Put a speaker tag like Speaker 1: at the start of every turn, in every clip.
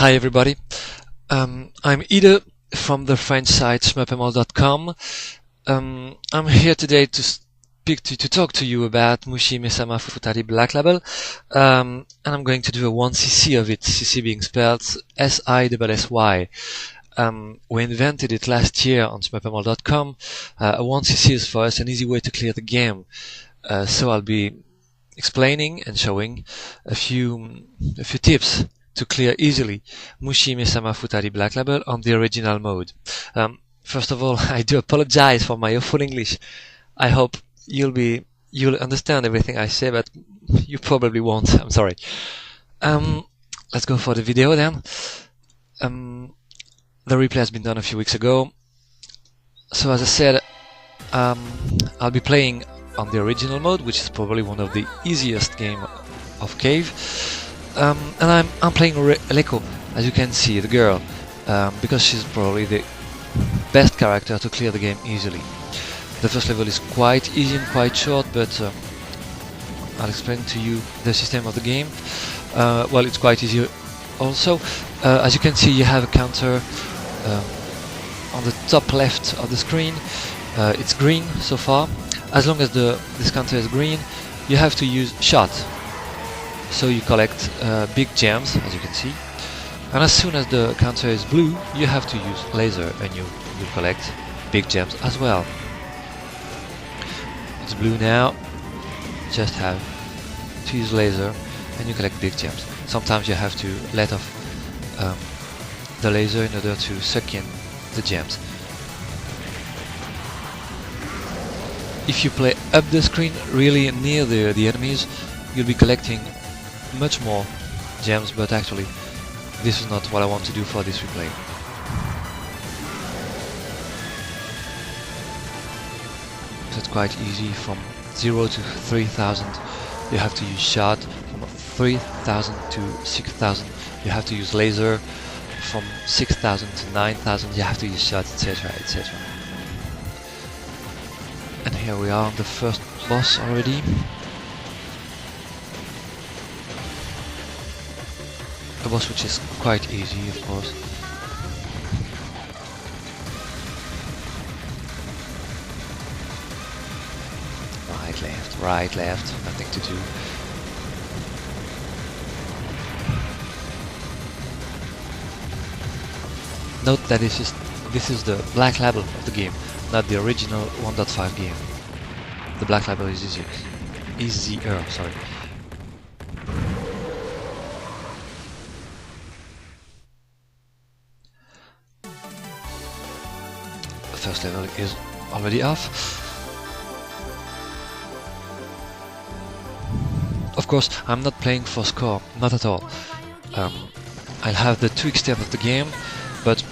Speaker 1: Hi everybody, I'm Hydeux from the French site shmuppemall.com. I'm here today to talk to you about Mushihimesama Futari Black Label, and I'm going to do a 1cc of it, cc being spelled S-I-S-S-Y. We invented it last year on shmuppemall.com. A 1cc is for us an easy way to clear the game, so I'll be explaining and showing a few tips to clear easily Mushihimesama Futari Black Label on the original mode. First of all, I do apologize for my awful English. I hope you'll understand everything I say, but you probably won't. I'm sorry. Let's go for the video then. The replay has been done a few weeks ago. So as I said, I'll be playing on the original mode, which is probably one of the easiest game of Cave. And I'm playing Reiko, as you can see, the girl, because she's probably the best character to clear the game easily. The first level is quite easy and quite short, but I'll explain to you the system of the game. Well, it's quite easy also. As you can see, you have a counter on the top left of the screen. It's green so far. As long as this counter is green, you have to use shot. So you collect big gems, as you can see, and as soon as the counter is blue, you have to use laser, and you collect big gems as well. It's blue now, just have to use laser, and you collect big gems. Sometimes you have to let off the laser in order to suck in the gems. If you play up the screen, really near the enemies, you'll be collecting much more gems, but actually this is not what I want to do for this replay. So it's quite easy. From 0 to 3000 you have to use shot, from 3000 to 6000 you have to use laser, from 6000 to 9000 you have to use shot, etc, etc. And here we are on the first boss already. A boss which is quite easy, of course. Right, left, nothing to do. Note that this is the Black Label of the game, not the original 1.5 game. The Black Label is easier, sorry. First level is already off. Of course, I'm not playing for score, not at all. I'll have the two extent of the game, but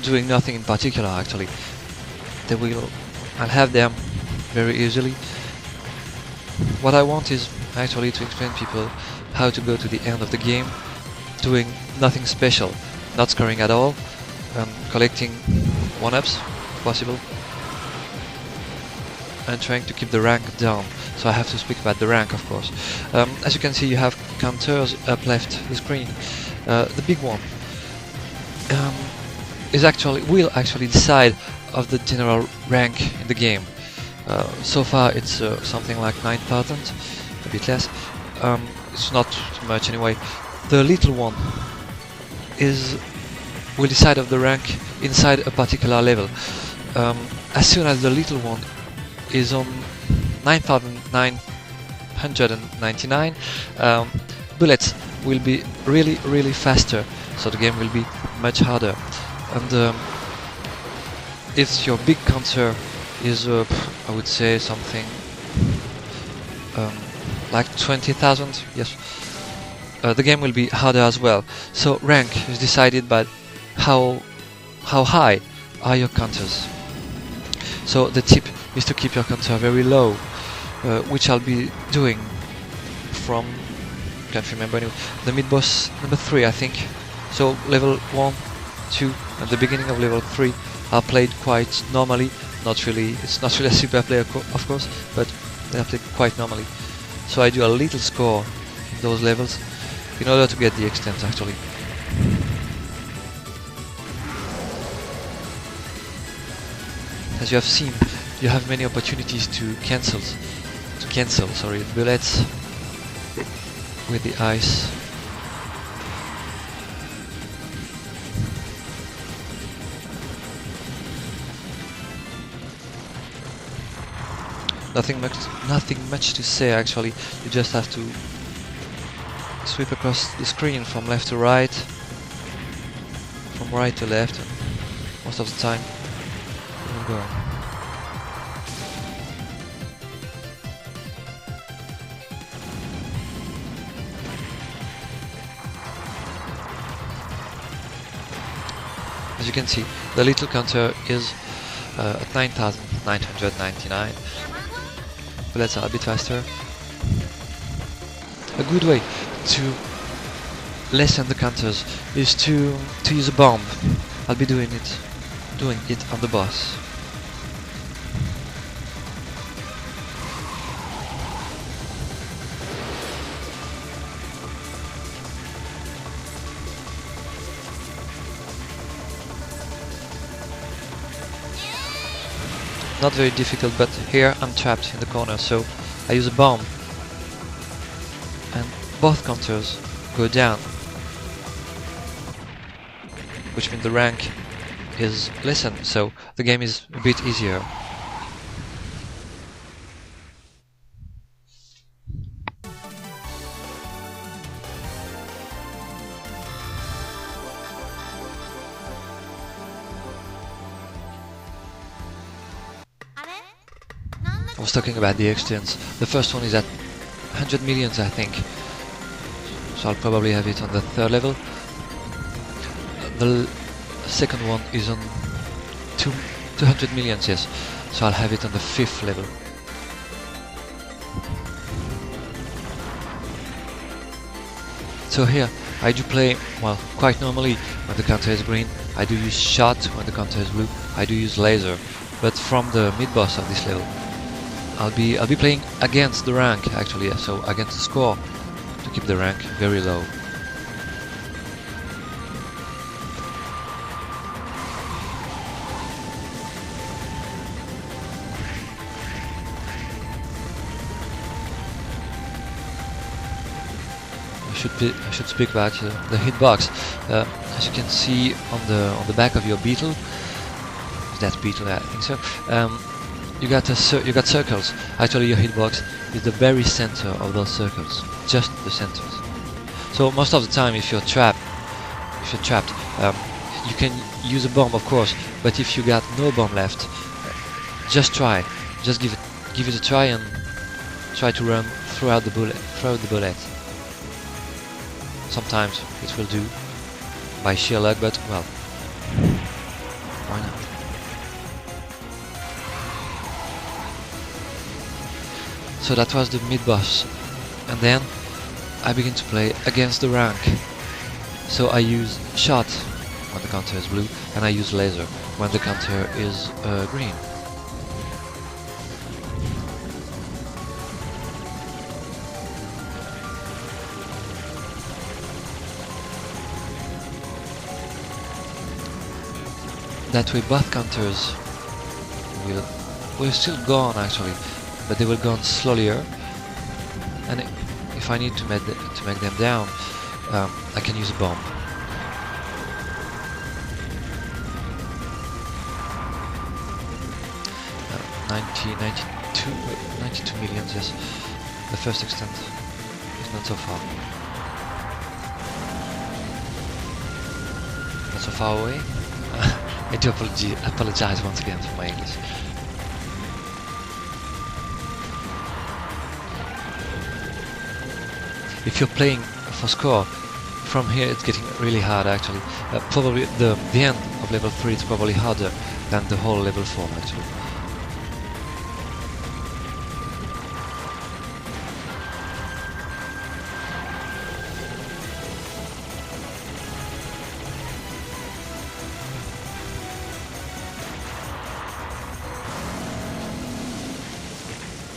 Speaker 1: doing nothing in particular actually. I'll have them very easily. What I want is actually to explain people how to go to the end of the game, doing nothing special, not scoring at all, collecting 1-ups if possible, and trying to keep the rank down. So I have to speak about the rank, of course. As you can see, you have counters up left the screen. The big one will actually decide of the general rank in the game. So far it's something like 9%, a bit less. It's not too much anyway. The little one will decide of the rank inside a particular level. As soon as the little one is on 9,999, bullets will be really faster, so the game will be much harder. And if your big counter is I would say something like 20,000, yes, the game will be harder as well. So rank is decided by how high are your counters. So the tip is to keep your counter very low, which I'll be doing from, can't remember anyway, the mid-boss number 3 I think. So level 1, 2 and the beginning of level 3 are played quite normally. It's not really a super play of course, but they are played quite normally. So I do a little score in those levels in order to get the extent actually. as you have seen, you have many opportunities to cancel bullets with the ice. Nothing much to say actually. You just have to sweep across the screen from left to right, from right to left, and most of the time it will go. As you can see, the little counter is at 9,999. Bullets are a bit faster. A good way to lessen the counters is to use a bomb. I'll be doing it on the boss. Not very difficult, but here I'm trapped in the corner, so I use a bomb and both counters go down, which means the rank is lessened, so the game is a bit easier. I was talking about the extents. The first one is at 100 millions, I think, so I'll probably have it on the 3rd level. The second one is on 200 millions, yes, so I'll have it on the 5th level. So here I do play, well, quite normally when the counter is green. I do use shot when the counter is blue. I do use laser, but from the mid-boss of this level I'll be playing against the rank actually, so against the score, to keep the rank very low. I should speak about the hitbox. As you can see on the back of your beetle, that beetle, I think so. You got circles. Actually, your hitbox is the very center of those circles, just the centers. So most of the time, if you're trapped, you can use a bomb, of course. But if you got no bomb left, just give it a try and try to run throughout the bullet. Sometimes it will do by sheer luck, but well, why not? So that was the mid-boss, and then I begin to play against the rank. So I use shot when the counter is blue, and I use laser when the counter is green. That way both counters will still go on actually, but they will go on slower, and if I need to make them down, I can use a bomb. Uh, 92 millions, yes. The first extent is not so far. Not so far away. I do apologize once again for my English. If you're playing for score, from here it's getting really hard actually. Probably the end of level 3 is probably harder than the whole level 4 actually.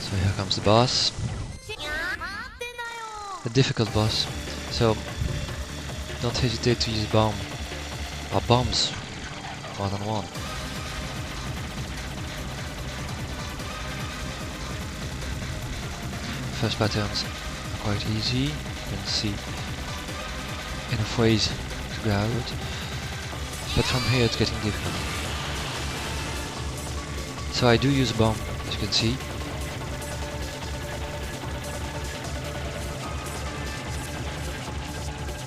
Speaker 1: So here comes the boss. A difficult boss, so don't hesitate to use bomb or bombs, more than one. first patterns are quite easy. You can see enough ways to go out, but from here it's getting difficult. So I do use a bomb, as you can see.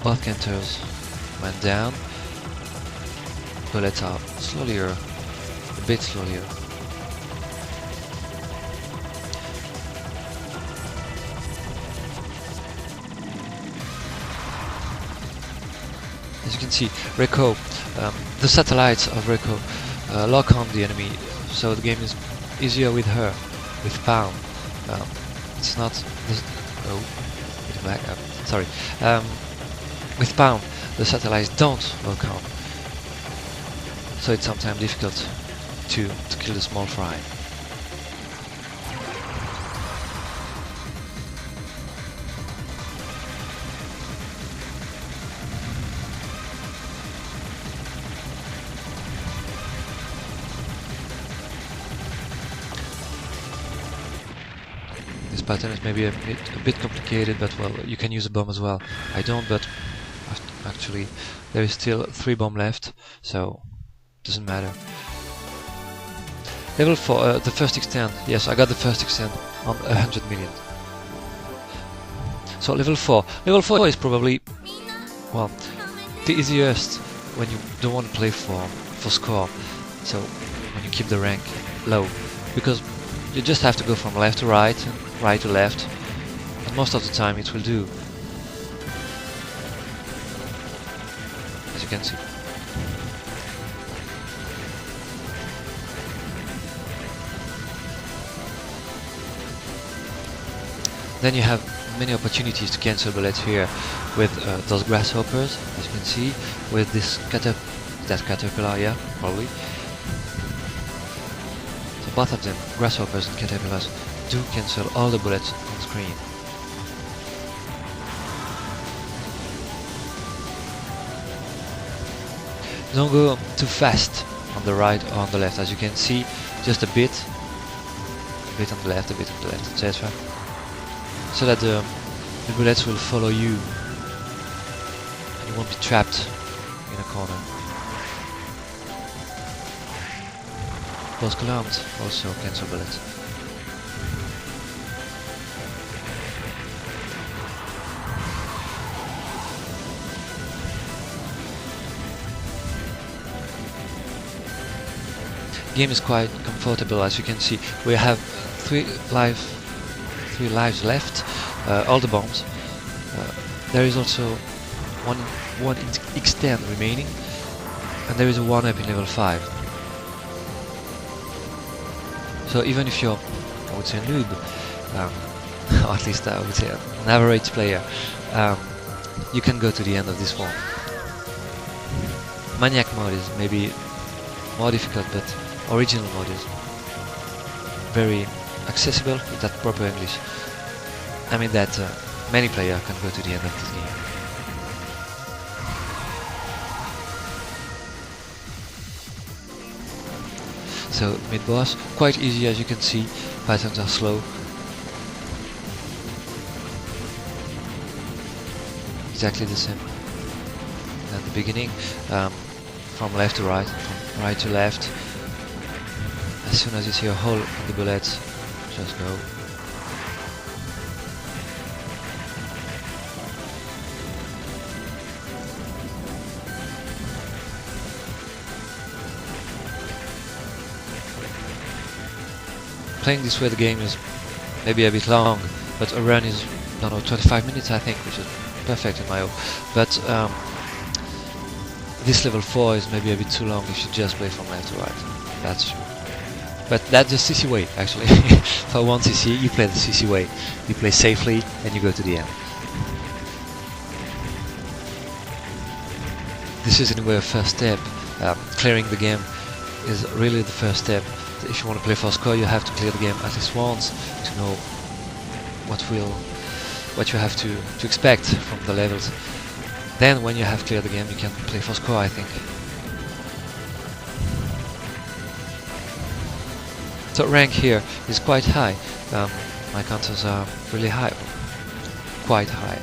Speaker 1: Both canters went down. Bullets are slowlier, a bit slowlier. As you can see, Reiko, the satellites of Reiko lock on the enemy, so the game is easier with her, with Palm. It's not... oh, bit of lag, sorry. With Palm, the satellites don't lock on, so it's sometimes difficult to kill the small fry. This pattern is maybe a bit complicated, but well, you can use a bomb as well. I don't, but actually there is still 3 bombs left, so doesn't matter. Level 4, the first extend. Yes, I got the first extend on 100 million. So level 4. Level 4 is probably, well, the easiest when you don't want to play for score. So when you keep the rank low, because you just have to go from left to right and right to left, and most of the time it will do. As you can see. Then you have many opportunities to cancel bullets here with those grasshoppers, as you can see, with this caterpillar, yeah, probably. So both of them, grasshoppers and caterpillars, do cancel all the bullets on screen. Don't go too fast on the right or on the left, as you can see, just a bit on the left, a bit on the left, etc. So that the bullets will follow you and you won't be trapped in a corner. Those columns also cancel bullets. Game is quite comfortable, as you can see. We have 3 lives left, all the bombs. There is also one extend remaining, and there is a 1-up in level 5. So even if you're, I would say, a noob, or at least I would say an average player, you can go to the end of this one. Maniac mode is maybe more difficult, but original mode is very accessible with that proper English. I mean that many players can go to the end of this game. So mid-boss, quite easy, as you can see, patterns are slow. Exactly the same at the beginning, from left to right, from right to left. As soon as you see a hole in the bullets, just go. Playing this way the game is maybe a bit long, but a run is, I don't know, 25 minutes I think, which is perfect in my own. But this level 4 is maybe a bit too long if you just play from left to right, that's true. But that's the CC way, actually. For 1cc, you play the CC way. You play safely and you go to the end. This is in a way a first step. Clearing the game is really the first step. If you want to play for score, you have to clear the game at least once to know what you have to expect from the levels. Then when you have cleared the game, you can play for score, I think. So rank here is quite high. my counters are really high, quite high,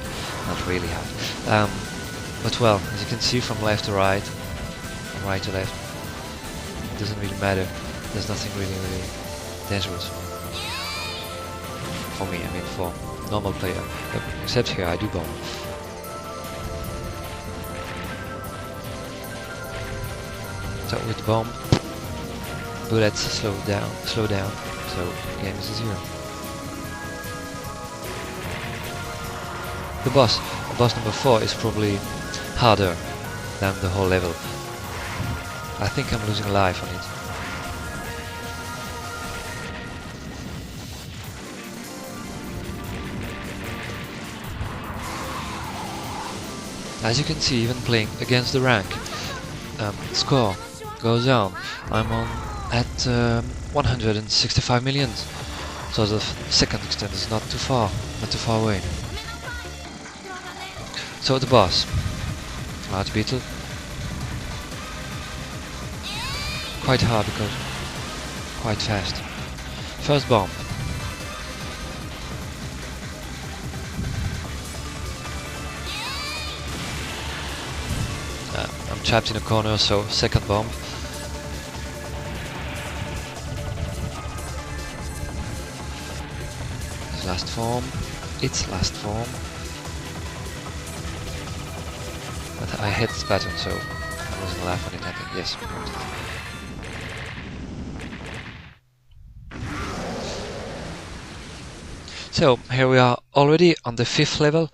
Speaker 1: not really high. But well, as you can see from left to right, from right to left, it doesn't really matter. There's nothing really dangerous for me, I mean for normal player, except here I do bomb. So with the bomb, bullets slow down, so the game is easier. The boss number 4 is probably harder than the whole level. I think I'm losing life on it. As you can see, even playing against the rank, score goes down. I'm on at 165 million, so the second extent is not too far away. So the boss, large beetle, quite hard because quite fast. First bomb. I'm trapped in a corner, so second bomb. His last form, its last form. But I hit this button, so I wasn't laugh on it, I think, yes. So here we are already on the 5th level,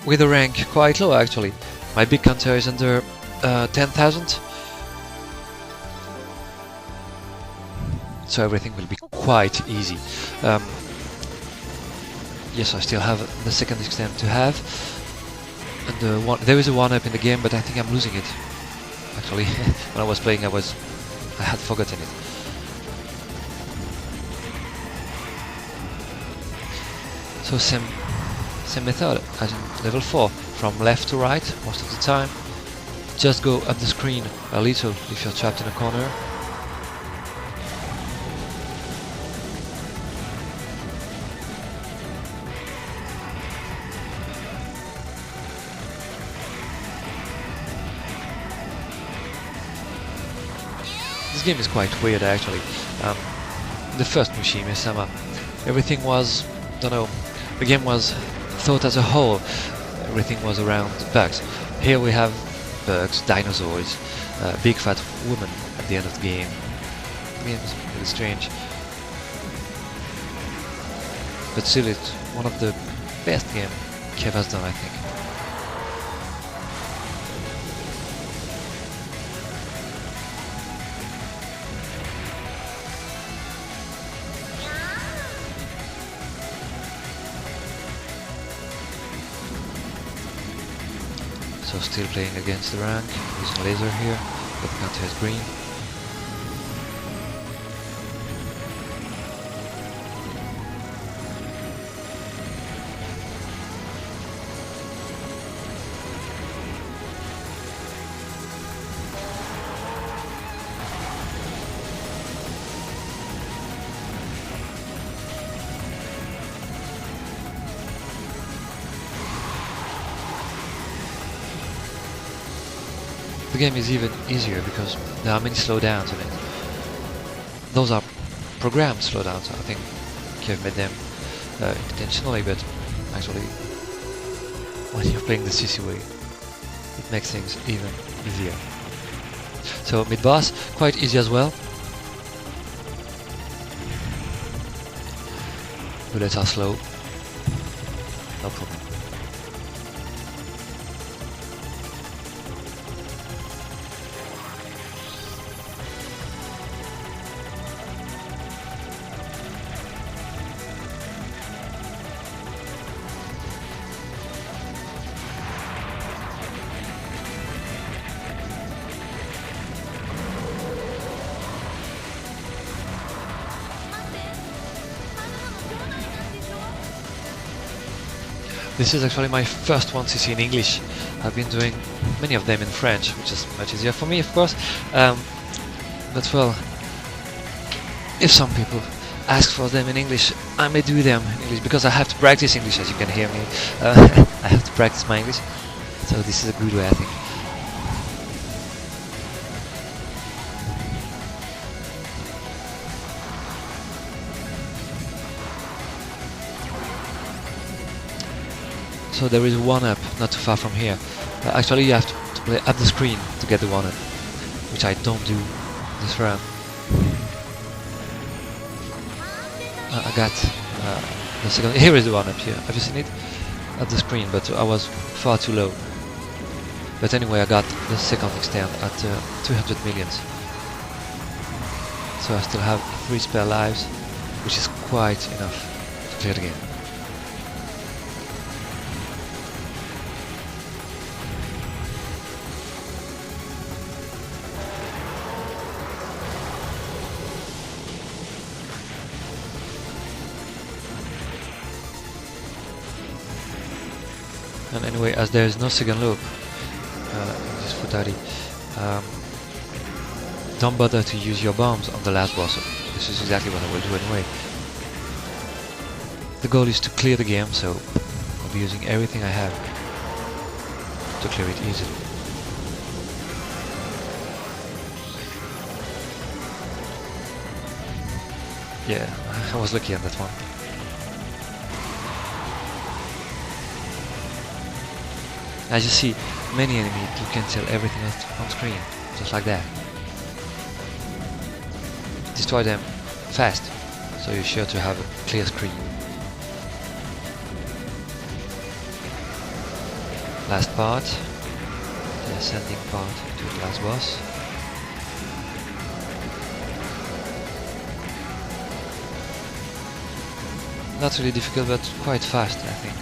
Speaker 1: with a rank quite low actually. My big counter is under 10,000, so everything will be quite easy. Yes, I still have the second extent to have, and there is a 1-up in the game, but I think I'm losing it. Actually, when I was playing, I had forgotten it. So same method as in level 4, from left to right most of the time. Just go up the screen a little if you're trapped in a corner. This game is quite weird actually. The first Mushihimesama, everything was, don't know, the game was thought as a whole, everything was around bugs. Here we have bugs, dinosaurs, big fat woman at the end of the game. I mean, it's really strange. But still, it's one of the best games Kev has done, I think. So still playing against the rank, using laser here, but the counter is green. The game is even easier because there are many slowdowns in it. Those are programmed slowdowns, I think Kev made them intentionally, but actually when you're playing the CC way, it makes things even easier. So mid-boss, quite easy as well. Bullets are slow, no problem. This is actually my first one CC in English. I've been doing many of them in French, which is much easier for me, of course. But well, if some people ask for them in English, I may do them in English because I have to practice English, as you can hear me. I have to practice my English, so this is a good way, I think. So there is a 1-up not too far from here. Actually you have to play up the screen to get the 1-up, which I don't do this run. I got the second. Here is the 1-up here. Have you seen it? At the screen, but I was far too low. But anyway, I got the second extend at 200 millions. So I still have 3 spare lives, which is quite enough to clear the game. And anyway, as there is no second loop in this Futari, don't bother to use your bombs on the last boss. This is exactly what I will do anyway. The goal is to clear the game, so I'll be using everything I have to clear it easily. Yeah, I was lucky on that one. As you see, many enemies you can tell everything on screen, just like that. Destroy them fast, so you're sure to have a clear screen. Last part, the ascending part to the last boss. Not really difficult, but quite fast, I think.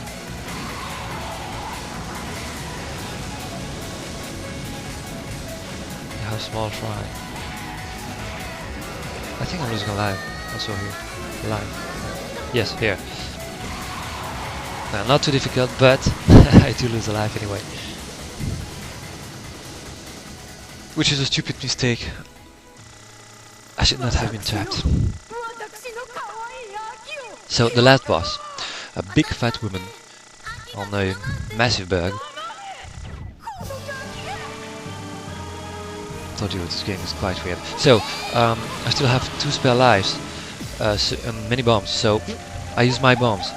Speaker 1: How small fry. I think I'm losing a life. Also here. Life. Yes, here. Not too difficult, but I do lose a life anyway. Which is a stupid mistake. I should not have been trapped. So the last boss. A big fat woman on a massive bug. Told you this game is quite weird. So I still have 2 spare lives, many bombs, so I use my bombs.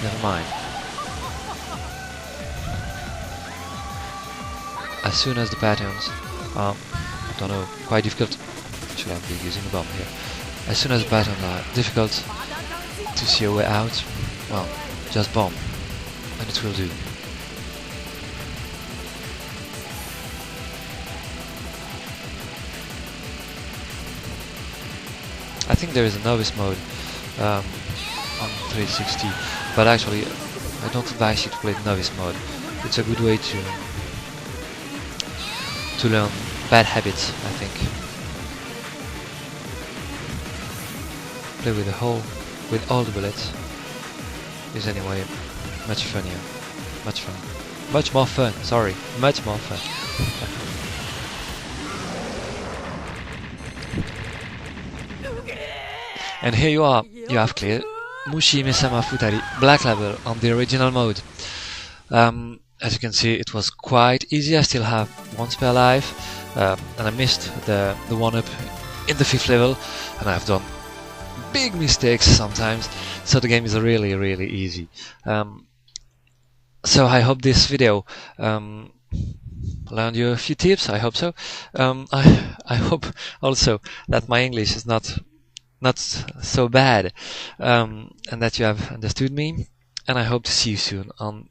Speaker 1: Never mind. As soon as the patterns are, I don't know, quite difficult. Should I be using a bomb here? As soon as the patterns are difficult to see a way out, well, just bomb, and it will do. I think there is a novice mode on 360, but actually I don't advise you to play the novice mode. It's a good way to learn bad habits, I think. Play with all the bullets is anyway much funnier, much more fun. Sorry, much more fun. And here you are, you have cleared Mushihimesama Futari Black Label on the original mode. As you can see, it was quite easy. I still have 1 spare life, and I missed the 1-up in the 5th level, and I've done big mistakes sometimes, so the game is really, really easy. So I hope this video learned you a few tips, I hope so. I hope also that my English is not so bad, and that you have understood me, and I hope to see you soon on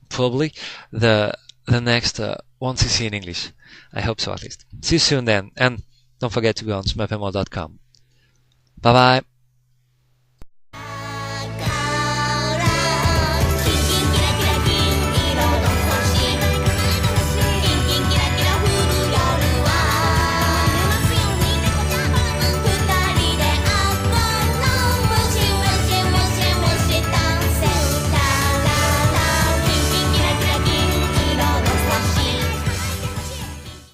Speaker 1: probably the next 1cc in English. I hope so, at least. See you soon then, and don't forget to go on smurfmo.com. Bye bye.